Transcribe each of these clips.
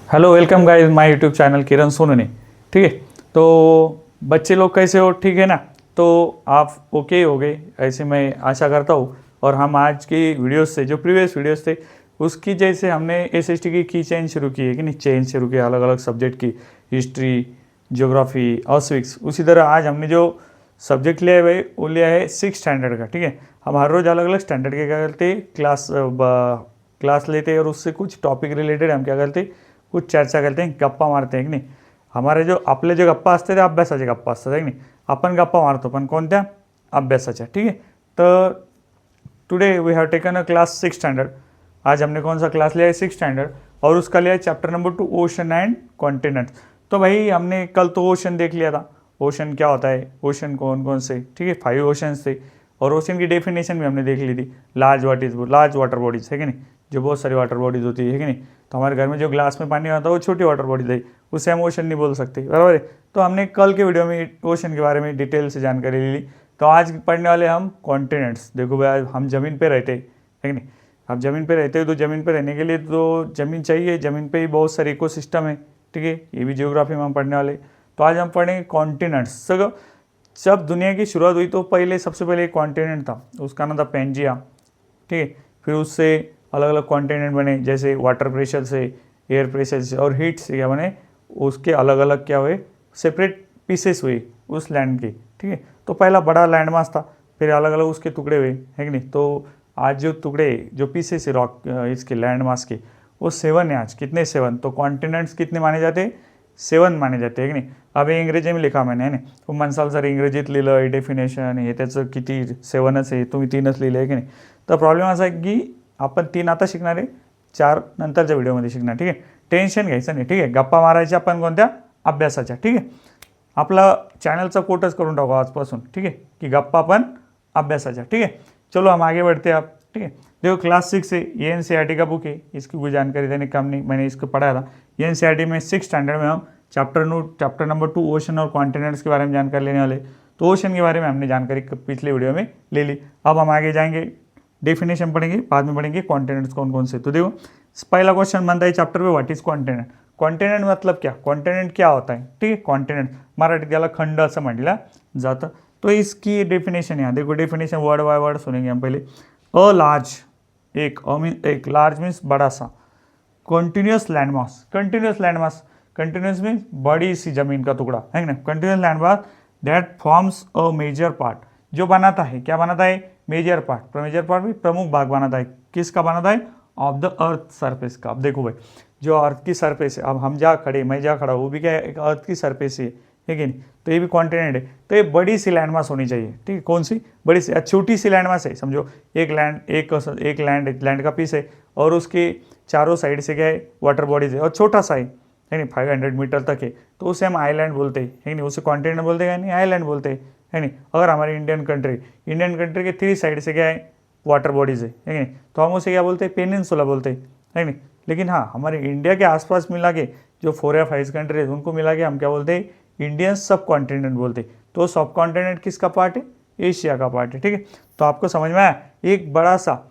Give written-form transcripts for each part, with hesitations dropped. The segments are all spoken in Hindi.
Hello welcome guys my YouTube channel Kiran Sonu ने। ठीक है, तो बच्चे लोग कैसे हो? ठीक है ना? तो आप ओके हो गए ऐसे मैं आशा करता हूँ। और हम आज की वीडियोस से जो प्रीवियस वीडियोस थे उसकी जैसे हमने एसएसटी की चेन शुरू की है कि नहीं, चेन शुरू की अलग अलग सब्जेक्ट की, हिस्ट्री, ज्योग्राफी और सिविक्स। उसी तरह आज हमने जो सब्जेक्ट लिया है भाई वो लिया है 6 स्टैंडर्ड का। ठीक है, हम हर रोज़ अलग अलग स्टैंडर्ड के क्या करते क्लास लेते हैं और उससे कुछ टॉपिक रिलेटेड हम क्या करते कुछ चर्चा करते हैं, गप्पा मारते हैं की नाही। हमारे जो आपले जे गप्पा असते ते अभ्यासाचे गप्पा असतात आहे की नाही. आपण गप्पा मारतो पण कोणत्या? अभ्यासाच्या. ठीक है, तर today we have taken a class 6 standard. आज हमने कौन सा क्लास लिया है? 6 स्टैंडर्ड। और उसका लिया है chapter number 2 ocean and continent. तो भाई हमने कल तो ओशन देख लिया था, ओशन क्या होता है, ओशन कौन कौन से, ठीक है 5 ओशंस थे। और ओशन की डेफिनेशन भी हमने देख ली थी, लार्ज वाटर बॉडीज है कि नहीं, जो बहुत सारी वाटर बॉडीज होती है कि नहीं। तो हमारे घर में जो ग्लास में पानी आता है वो छोटी वाटर बॉडीज है, उसे हम ओशन नहीं बोल सकते, बराबर है। तो हमने कल के वीडियो में ओशन के बारे में डिटेल से जानकारी ले ली। तो आज पढ़ने वाले हम कॉन्टिनेंट्स। देखो भाई हम ज़मीन पे रहते हैं है कि नहीं, आप ज़मीन पे रहते हो तो ज़मीन पे रहने के लिए तो ज़मीन चाहिए, ज़मीन पे ही बहुत सारे इकोसिस्टम है। ठीक है, ये भी ज्योग्राफी में हम पढ़ने वाले। तो आज हम पढ़ेंगे कॉन्टिनेंट्स। जब दुनिया की शुरुआत हुई तो पहले सबसे पहले एक कॉन्टिनेंट था, उसका नाम था पेंजिया। ठीक है, फिर उससे अलग अलग कॉन्टिनेंट बने, जैसे वाटर प्रेशर से, एयर प्रेशर से और हीट से क्या बने, उसके अलग अलग क्या हुए, सेपरेट पीसेस हुए उस लैंड के। ठीक है, तो पहला बड़ा लैंड मास था, फिर अलग अलग उसके टुकड़े हुए है कि नहीं। तो आज जो टुकड़े जो पीसेस है रॉक इसके लैंड मास के वो 7 है। आज कितने? 7। तो कॉन्टिनेंट्स कितने माने जाते हैं? 7 माने जाते हैं की नाही. अब हे इंग्रजी में लिखा मैंने है ना, तो म्हणसाल सर इंग्रजीत लिहिलं डेफिनेशन हे त्याचं किती 7च आहे, तुम्ही 3च लिहिलं आहे की नाही. तर प्रॉब्लेम असा आहे की आपण 3 आता शिकणार आहे, 4 नंतरच्या व्हिडिओमध्ये शिकणार. ठीक आहे, टेन्शन घ्यायचं नाही. ठीक आहे, गप्पा मारायच्या आपण कोणत्या? अभ्यासाच्या. ठीक आहे, आपला चॅनलचा कोटच करून टाकू आजपासून. ठीक है, कि गप्पा अपन अभ्यासाच्या. ठीक है, चलो हम आगे बढ़ते हैं आप. ठीक है, देखो क्लास 6 से ये एनसीईआरटी का बुक है, इसकी कोई जानकारी देने का काम नहीं, मैंने इसको पढ़ाया था। ये एनसीईआरटी में 6 स्टैंडर्ड में हम चैप्टर नंबर 2 ओशन और कॉन्टिनेंट्स के बारे में जानकारी लेने वाले। तो ओशन के बारे में हमने जानकारी पिछले वीडियो में ले ली। अब हम आगे जाएंगे, डेफिनेशन पढ़ेंगे, बाद में पढ़ेंगे कॉन्टिनेंट्स कौन कौन से। तो देखो पहला क्वेश्चन बनता है चैप्टर में, व्हाट इज कॉन्टिनेंट. कॉन्टिनेंट मतलब क्या, कॉन्टिनेंट क्या होता है. ठीक है, कॉन्टिनेंट मराठीत त्याला खंड असं म्हटलं जातं. तो इसकी डेफिनेशन यहाँ देखो, डेफिनेशन वर्ड बाय वर्ड सुनेंगे हम पहले. अ लार्ज, एक लार्ज मीन्स बड़ा सा, कंटिन्यूस लैंडमास, कंटिन्यूस मीन्स बड़ी सी जमीन का टुकड़ा है ना, continuous landmass that forms a major part, जो बनाता है, क्या बनाता है? Major part. मेजर पार्ट भी प्रमुख भाग बनाता है, किसका बनाता है? ऑफ द अर्थ सरफेस का. अब देखो भाई जो अर्थ की सरफेस है, अब हम जहाँ खड़े, मैं जहाँ खड़ा वो भी क्या है? एक अर्थ की सरफेस है कि नहीं. तो ये भी कॉन्टिनेंट है. तो ये बड़ी सी लैंडमास होनी चाहिए. ठीक है, कौन सी? बड़ी सी. छोटी सी लैंडमास है, समझो एक लैंड का पीस है और उसके चारों साइड से क्या है? वाटर बॉडीज है और छोटा सा है नहीं, 500 मीटर तक है, तो उसे हम आइलैंड बोलते हैं है नहीं, उसे कॉन्टिनेंट बोलते हैं नहीं, आइलैंड बोलते हैं है नहीं. अगर हमारे इंडियन कंट्री के 3 साइड से क्या है? वाटर बॉडीज है नहीं, तो हम उसे क्या बोलते हैं? पेनिनसुला बोलते हैं है नहीं. लेकिन हाँ, हमारे इंडिया के आसपास मिला के जो 4 या 5 कंट्री है उनको मिला के हम क्या बोलते हैं? इंडियन सब कॉन्टिनेंट बोलते हैं. तो सब कॉन्टिनेंट किसका पार्ट है? एशिया का पार्ट है. ठीक है, तो आपको समझ में आया, एक बड़ा सा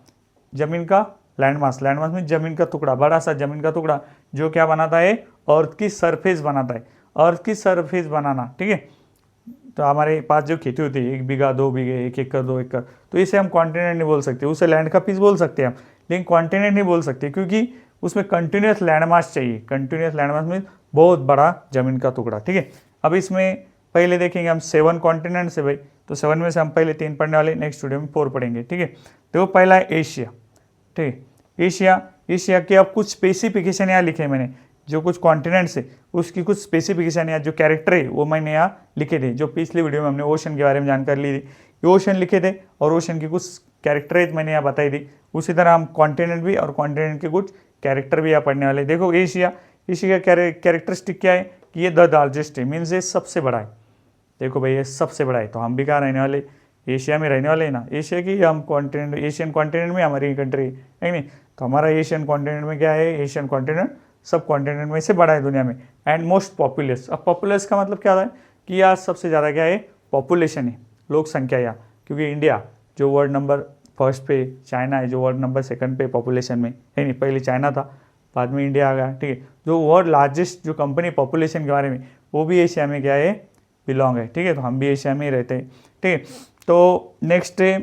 जमीन का लैंडमास में जमीन का टुकड़ा, बड़ा सा जमीन का टुकड़ा जो क्या बनाता है? अर्थ की सरफेस बनाता है. अर्थ की सरफेस बनाना. ठीक है, तो हमारे पास जो खेती होती है 1 बीघा 2 बीघे 1 एकड़ 2 एकड़, तो इसे हम कॉन्टिनेंट नहीं बोल सकते, उसे लैंड का पीस बोल सकते हैं हम, लेकिन कॉन्टिनेंट नहीं बोल सकते क्योंकि उसमें कंटिन्यूस लैंडमास चाहिए. कंटिन्यूस लैंडमास में बहुत बड़ा जमीन का टुकड़ा. ठीक है, अब इसमें पहले देखेंगे हम 7 कॉन्टिनेंट्स है भाई, तो 7 में से हम पहले 3 पढ़ने वाले, नेक्स्ट वीडियो में 4 पढ़ेंगे. ठीक है, तो पहला है एशिया. ठीक है, एशिया के अब कुछ स्पेसिफिकेशन यहाँ लिखे मैंने, जो कुछ कॉन्टिनेंट्स है उसकी कुछ स्पेसिफिकेशन या जो कैरेक्टर है वो मैंने यहाँ लिखे थे. जो पिछले वीडियो में हमने ओशन के बारे में जानकारी ली थी, ये ओशन लिखे थे और ओशन की कुछ कैरेक्टराइज मैंने यहाँ बताई थी. उसी तरह हम कॉन्टिनेंट भी और कॉन्टिनेंट के कुछ कैरेक्टर भी यहाँ पढ़ने वाले. देखो एशिया का कैरेक्टरिस्टिक क्या है कि ये द लार्जेस्ट है, मीन्स ये सबसे बड़ा है. देखो भाई ये सबसे बड़ा है, तो हम भी कहाँ रहने वाले? एशिया में रहने वाले हैं ना. एशिया की हम कॉन्टिनेंट, एशियन कॉन्टिनेंट में हमारी कंट्री है नहीं, तो हमारा एशियन कॉन्टिनेंट में क्या है? एशियन कॉन्टिनेंट सब कॉन्टिनेंट में से बड़ा है दुनिया में एंड मोस्ट पॉपुलस. अब पॉपुलस का मतलब क्या होता है कि यहाँ सबसे ज़्यादा क्या है? पॉपुलेशन है, लोक संख्या यहाँ, क्योंकि इंडिया जो वर्ल्ड नंबर 1 पे, चाइना है जो वर्ल्ड नंबर 2 पे पॉपुलेशन में है नहीं, पहले चाइना था, बाद में इंडिया आ गया, ठीक है। जो वर्ल्ड लार्जेस्ट जो कंपनी पॉपुलेशन के बारे में, वो भी एशिया में क्या है, बिलोंग है, ठीक है। तो हम भी एशिया में ही रहते हैं, ठीक है। तो नेक्स्ट है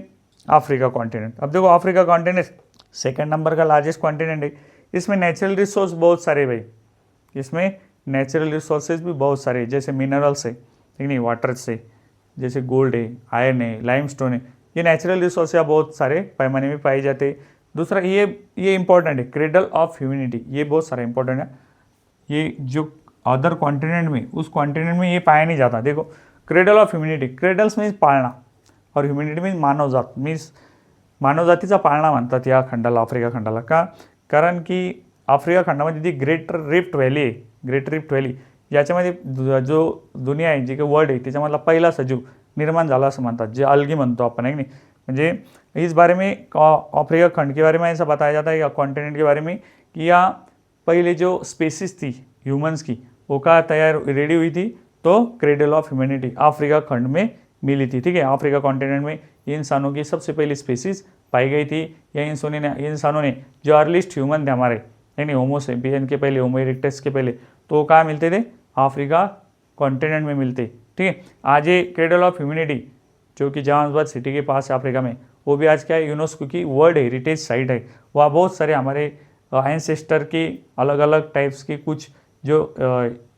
अफ्रीका कॉन्टिनेंट। अब देखो अफ्रीका कॉन्टिनेंट सेकंड नंबर का लार्जेस्ट कॉन्टिनेंट है। इसमें नेचुरल रिसोर्स बहुत सारे भाई, इसमें नेचुरल रिसोर्सेज भी बहुत सारे, जैसे मिनरल्स है, ठीक नहीं, वाटर से, जैसे गोल्ड है, आयरन है, लाइमस्टोन है, ये नेचुरल रिसोर्स या बहुत सारे पैमाने में पाए जाते हैं। दूसरा ये इंपॉर्टेंट है, क्रेडल ऑफ ह्यूमैनिटी, ये बहुत सारा इंपॉर्टेंट है। ये जो अदर कॉन्टिनेंट में, उस कॉन्टिनेंट में ये पाया नहीं जाता। देखो क्रेडल ऑफ ह्युमिनिटी, क्रेडल्स मीन्स पाळणा और ह्युमिनिटी मीन्स मानवजात, मीन्स मानवजातीचा पाळणा म्हणतात या खंडाला, आफ्रिका खंडाला. का? कारण की आफ्रिका खंडामध्ये जी ग्रेट रिफ्ट व्हॅली आहे, ग्रेट रिफ्ट व्हॅली याच्यामध्ये जो दुनिया आहे, जी काही वर्ल्ड आहे, त्याच्यामधला पहिला सजीव निर्माण झाला असं म्हणतात, जे अल्गी म्हणतो आपण, है नहीं. म्हणजे इस बारे में अफ्रीका खंड के बारे में ऐसा बताया जाता है या कॉन्टिनेंट के बारे में कि या पहले जो स्पेसिस थी ह्यूमंस की, वो का तैयार रेडी हुई थी, तो क्रेडल ऑफ ह्यूमैनिटी अफ्रीका खंड में मिली थी, ठीक है। अफ्रीका कॉन्टिनेंट में इंसानों की सबसे पहली स्पेसिस पाई गई थी। या इंसानों ने जो अर्लीस्ट ह्यूमन थे हमारे, यानी होमो सेपियन के पहले, होमो इरेक्टस के पहले, तो वो कहाँ मिलते थे, अफ्रीका कॉन्टिनेंट में मिलते, ठीक है। आज ये क्रेडल ऑफ ह्यूमैनिटी जो कि जोहान्सबर्ग सिटी के पास है अफ्रीका में, वो भी आज क्या है, यूनेस्को की वर्ल्ड हेरिटेज साइट है। वहाँ बहुत सारे हमारे एंसेस्टर की अलग अलग टाइप्स की कुछ जो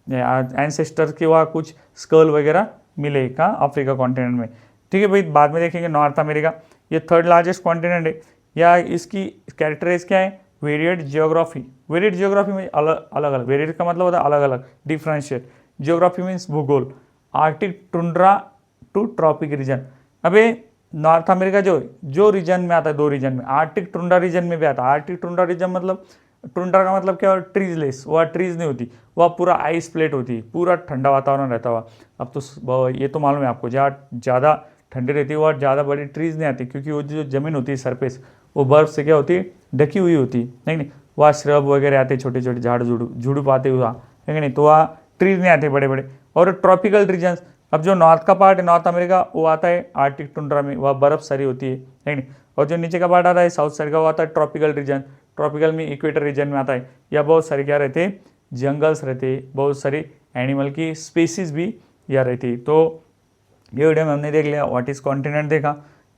एंसेस्टर के वहाँ कुछ स्कल वगैरह मिले का अफ्रीका कॉन्टिनेंट में, ठीक है भाई। बाद में देखेंगे नॉर्थ अमेरिका, ये थर्ड लार्जेस्ट कॉन्टिनेंट है। या इसकी कैरेक्टराइज क्या है, वेरिएड जियोग्राफी। वेरिएड जियोग्राफी में अलग अलग, वेरिएड का मतलब होता है अलग अलग, डिफरेंशिएट। जियोग्राफी मीन्स भूगोल, arctic tundra to tropic region. अबे नॉर्थ अमेरिका जो रीजन में आता है, दो रीजन में, आर्टिक टुंड्रा रीजन में भी आता है। आर्टिक टुंड्रा रीजन मतलब, टुंड्रा का मतलब क्या, ट्रीजलेस, वह ट्रीज नहीं होती, वह पूरा आइस प्लेट होती है, पूरा ठंडा वातावरण रहता हुआ। अब तो ये तो मालूम है आपको, जहाँ ज़्यादा ठंडी रहती है वह ज़्यादा बड़ी ट्रीज नहीं आती, क्योंकि वो जो ज़मीन होती है सरफेस, वो बर्फ़ से क्या होती है, ढकी हुई होती है, नहीं। वहाँ श्रब वगैरह आते, छोटे छोटे झाड़ झुड़ूप आते हुआ, है नहीं, तो वहाँ ट्रीज नहीं आते बड़े बड़े। और ट्रॉपिकल रीजन्स, अब जो नॉर्थ का पार्ट है, नॉर्थ अमेरिका, वो आता है आर्टिक टुंड्रा में, वह बर्फ़ सारी होती है नहीं। और जो नीचे का पार्ट आता है साउथ साइड का, वो आता है ट्रॉपिकल रीजन। ट्रॉपिकल में इक्वेटर रीजन में आता है। या बहुत सारे क्या रहते हैं, जंगल्स रहते हैं, बहुत सारी एनिमल की स्पीसीज भी यहाँ रहती है। तो ये वीडियो में हमने देख लिया व्हाट इज़ कॉन्टिनेंट देखा,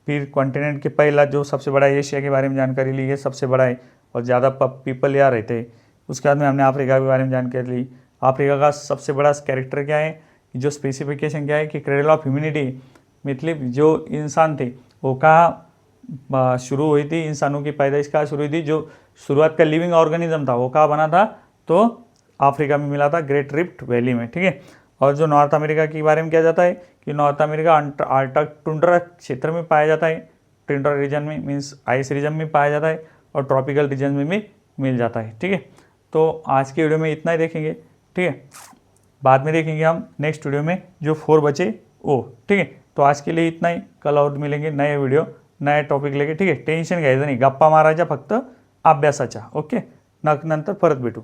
फिर कॉन्टिनेंट के पहला जो सबसे बड़ा एशिया के बारे में जानकारी ली, ये सबसे बड़ा है और ज़्यादा पीपल यहाँ रहते हैं। उसके बाद में हमने अफ्रीका के बारे में जानकारी ली। अफ्रीका का सबसे बड़ा कैरेक्टर क्या है, जो स्पेसिफिकेशन क्या है कि क्रेडल ऑफ ह्यूमैनिटी, मतलब जो इंसान थे वो कहाँ शुरू हुई थी, इंसानों की पैदाइश कहाँ शुरू हुई थी, जो शुरुआत का लिविंग ऑर्गेनिज्म था वो कहाँ बना था, तो अफ्रीका में मिला था, ग्रेट रिफ्ट वैली में, ठीक है। और जो नॉर्थ अमेरिका के बारे में किया जाता है कि नॉर्थ अमेरिका आर्टिक टुंड्रा क्षेत्र में पाया जाता है, टुंड्रा रीजन में मीन्स आइस रीजन में पाया जाता है, और ट्रॉपिकल रीजन में भी मिल जाता है, ठीक है। तो आज की वीडियो में इतना ही देखेंगे, ठीक है। बाद में देखेंगे हम नेक्स्ट वीडियो में जो 4 बचे वो, ठीक है। तो आज के लिए इतना ही, कल और मिलेंगे नए वीडियो नए टॉपिक लेके, ठीक आहे. टेन्शन घ्यायचं नाही, गप्पा मारायच्या फक्त अभ्यासाच्या. ओके, नंतर परत भेटू.